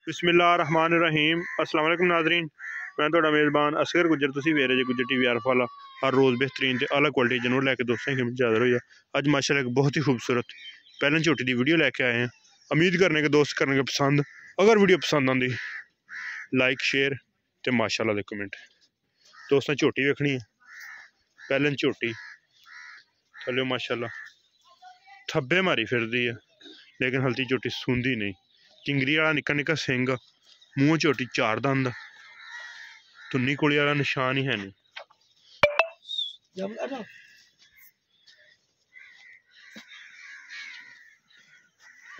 बिस्मिल्लाहिर्रहमानिर्रहीम। अस्सलाम वालेकुम नाज़रीन, मैं तुहाडा मेज़बान असगर गुज्जर। तुसीं वेख रहे जे गुज्जर टीवी आरफ वाला हर रोज़ बेहतरीन ते आला क्वालिटी जनूर लैके दोस्तों की हाज़र होया। अज माशाल्लाह एक बहुत ही खूबसूरत पैलन झोटी की वीडियो लैके आए हैं। उम्मीद करने के दोस्त करने के पसंद। अगर वीडियो पसंद आती लाइक शेयर ते माशाल्लाह दे कमेंट। दोस्तों झोटी वेखनी है, पैलन झोटी थल्ले माशाल्लाह थब्बे मारी फिरदी है, लेकिन हल्ती झोटी सूंदी नहीं। किंगरी वाला निक्का निक्का सिंग, मूँह झोटी चार दंद, तुन्नी कुली वाला निशान ही है नहीं।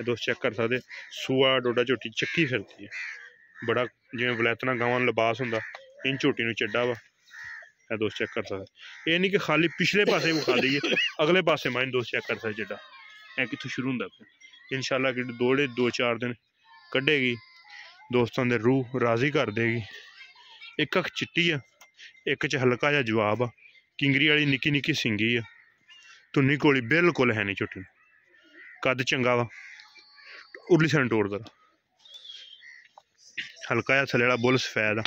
दोस्त चेक कर सकते, सूआ डोडा झोटी चक्की फिरती है, बड़ा जिवें वलैतना गावां लिबास हुंदा इन झोटी नूं चड्डा वा। दोस्त चेक कर सकते, ये नहीं कि खाली पिछले पासे विखा दईए, अगले पासे माइन दोस्त चेक कर सकते चड्डा है कित्थों शुरू हुंदा पिया। इंशाअल्लाह कि दो चार दिन कड्ढेगी, दोस्तों दे रूह राजी कर देगी। एक अख चिट्टी है, एक च हल्का जिहा जवाब आ। किंगरी वाली निक्की निक्की सिंगी है, तुन्नी कोली बिल्कुल है नहीं झोटी, कद चंगा वा, उरली सन टोर दा हल्का जिहा थल्ले वाला बुल सफेद आ।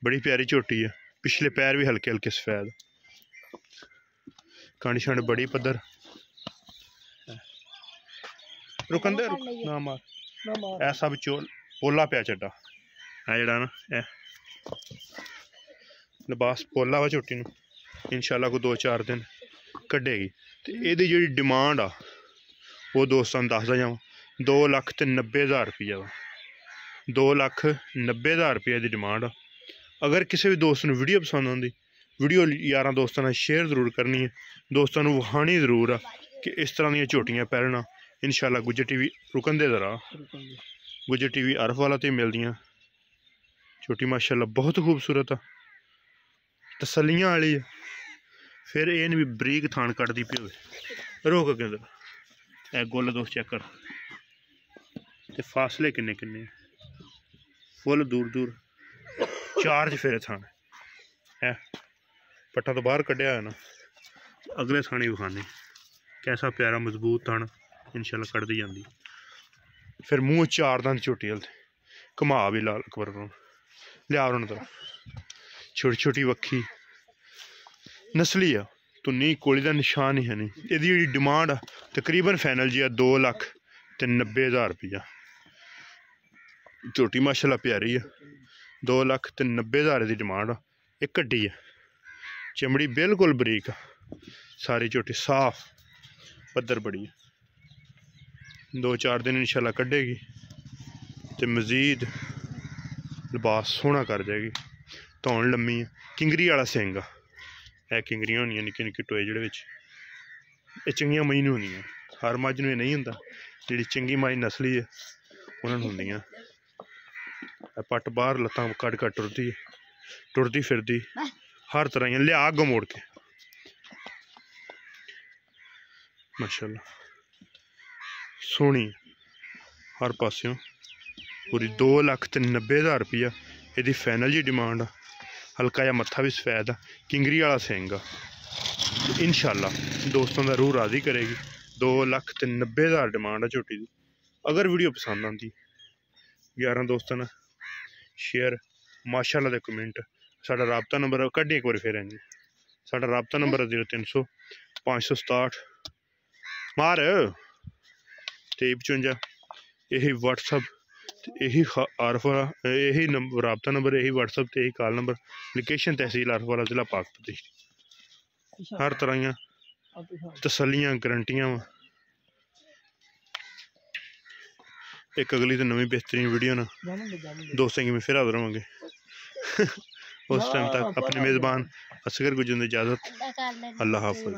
बड़ी प्यारी झोटी है, पिछले पैर भी हल्के हल्के सफेद, कंड शंड बड़ी पद्धर। रुकंदे ना मार ऐ सब चोल पोला पिया चड्डा है जड़ा ना, ए लिबास पोला वा झोटी नूं। इंशाअल्लाह को 2-4 दिन कड्ढेगी ते इहदी जिहड़ी डिमांड आ वो दोस्तां नूं दसदा जावां, 2,90,000 रुपया वा। 2,90,000 रुपये की डिमांड आ। अगर किसी भी दोस्त नूं वीडियो पसंद आती, वीडियो यारां दोस्तों नाल शेयर जरूर करनी है, दोस्तों नूं विखानी जरूर आ कि इस तरह दी झोटियां पैलना। इंशाअल्लाह गुज्जर टीवी रुकंदे जरा, गुज्जर टीवी आरफ वाला ते मिलदियां। झोटी माशाअल्लाह बहुत खूबसूरत आ, तसलियां वाली है। फिर एन भी बरीक थान कटदी पई होवे। रोक अगे जरा, ए गोल दोस्त चेक कर ते फासले किन्ने किन्ने फुल दूर दूर चार्ज फेरे थान है। पट्टा तो बाहर कढ़िया है ना, अगले थाने विखाने कैसा प्यारा मजबूत थान इंशाअल्लाह कटदी जाती। फिर मूँह चार दंद झोटी हलते, घुमा भी लाल अकबर लिया उन्होंने तो छोटी छोटी वक्खी नस्ली आ, तुन्नी कोली का निशान ही है नहीं। यदि डिमांड आ तकरीबन फाइनल जी 2,90,000 रुपया। झोटी माशाल्लाह प्यारी है, 2,90,000 की डिमांड आ। एक कड्डी है, चमड़ी बिल्कुल बरीक आ, सारी झोटी साफ पद्धर बड़ी है। 2-4 दिन इंशाल्लाह कड्ढेगी तो मजीद लिबास सोहना कर जाएगी। धौन लम्मी है, किंगरी वाला सिंग आ। है किंगरियां होनियां निक्के निक्के टोए जिहड़े विच, ये चंगियां मई नूं होंदियां, हर मझ नूं नहीं हुंदा। जिहड़ी चंगी मई नस्ली है उन्हां नूं हुंदियां। पट बाहर लत्तां कट कट टुरदी फिरदी हर तरह लिया अग मोड़ के माशाअल्लाह सोहनी हर पास्यों पूरी। 2,90,000 रुपया यदि फाइनल जी डिमांड आ। हल्का जिहा मत्था भी सफेद आ, किंगरी वाला सिंग आ। इंशाअल्लाह दोस्तों का रूह राजी करेगी। 2,90,000 डिमांड आ झोटी की। अगर वीडियो पसंद आती यारां दोस्तों ने शेयर माशाअल्लाह दे कमेंट। साडा राबता नंबर कड्ढी एक बार फिर जी, साडा राबता नंबर 0300 567 मार 2355। यही व्हाट्सअप, यही आरफ वाला, यही राबता नंबर, यही व्हाट्सअप, यही कॉल नंबर। लोकेशन तहसील आरफ वाला, जिला पाकपति। हर तरह तसलियां गारंटियां। एक अगली तो नवी बेहतरीन वीडियो ना दोस्तों की मैं फिर हाजिर होंगे। उस टाइम तक अपने मेज़बान असगर गुज्जर की इजाज़त। अल्लाह हाफ़िज़।